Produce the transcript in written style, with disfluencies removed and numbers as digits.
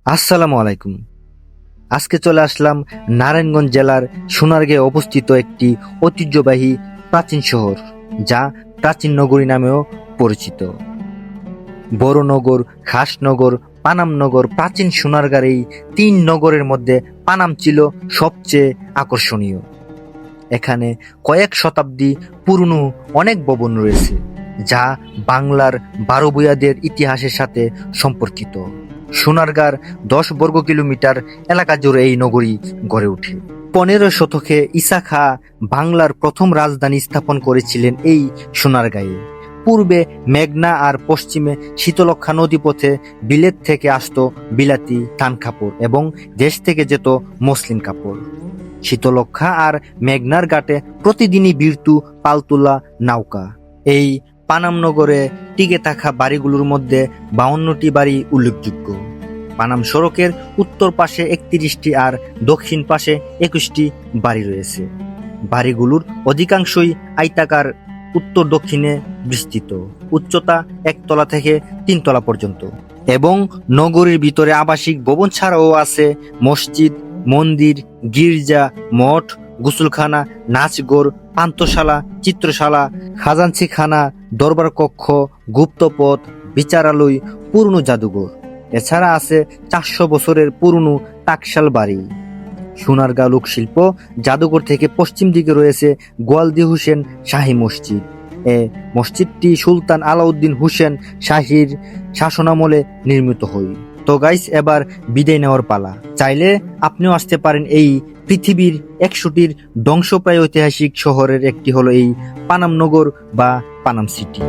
আসসালামু আলাইকুম। আজকে চলে আসলাম নারায়ণগঞ্জ জেলার সোনারগাঁয়ে অবস্থিত একটি ঐতিহ্যবাহী প্রাচীন শহর, যা প্রাচীন নগরী নামেও পরিচিত। বড়নগর, খাসনগর, পানামনগর, প্রাচীন সোনারগাঁর এই তিন নগরের মধ্যে পানাম ছিল সবচেয়ে আকর্ষণীয়। এখানে কয়েক শতাব্দী পুরনো অনেক ভবন রয়েছে, যা বাংলার বারো ভূঁইয়াদের ইতিহাসের সাথে সম্পর্কিত। সোনারগাঁর 10 বর্গ কিলোমিটার এলাকা জুড়ে এই নগরী গড়ে ওঠে। 15 শতকে ঈসা খাঁ বাংলার প্রথম রাজধানী স্থাপন করেছিলেন এই সোনারগাঁয়ে। পূর্বে মেঘনা আর পশ্চিমে শীতলক্ষ্যা নদীপথে বিলেত থেকে আসতো বিলাতি থান কাপড় এবং দেশ থেকে যেত মসলিন কাপড়। শীতলক্ষ্যা আর মেঘনার ঘাটে প্রতিদিনই বীরতু পালতোলা নৌকা। এই পানাম নগরে টিকে থাকা বাড়িগুলোর মধ্যে 52টি বাড়ি উল্লেখযোগ্য। পানাম সড়কের উত্তর পাশে 31টি আর দক্ষিণ পাশে 21টি বাড়ি রয়েছে। বাড়িগুলোর অধিকাংশই আয়তাকার, উত্তর দক্ষিণে বিস্তৃত, উচ্চতা 1 তলা থেকে 3 তলা পর্যন্ত। এবং নগরীর ভিতরে আবাসিক ভবন ছাড়াও আছে মসজিদ, মন্দির, গির্জা, মঠ, গোসলখানা, নাচঘর, পান্থশালা, চিত্রশালা, খাজাঞ্চিখানা, দরবার কক্ষ, গুপ্তপথ, বিচারালয়, পুরনো জাদুঘর। এছাড়া আছে 400 বছরের পুরনো টাকশাল বাড়ি। সোনারগাঁও লোকশিল্প জাদুঘর থেকে পশ্চিম দিকে রয়েছে গোয়ালদি হোসেন শাহী মসজিদ। এ মসজিদটি সুলতান আলাউদ্দিন হোসেন শাহীর শাসনামলে নির্মিত হয়। তো গাইস, এবার বিদায় নেওয়ার পালা। চাইলে আপনিও আসতে পারেন এই পৃথিবীর 100টির ধ্বংসপ্রায় ঐতিহাসিক শহরের একটি হলো এই পানাম নগর বা পানাম সিটি।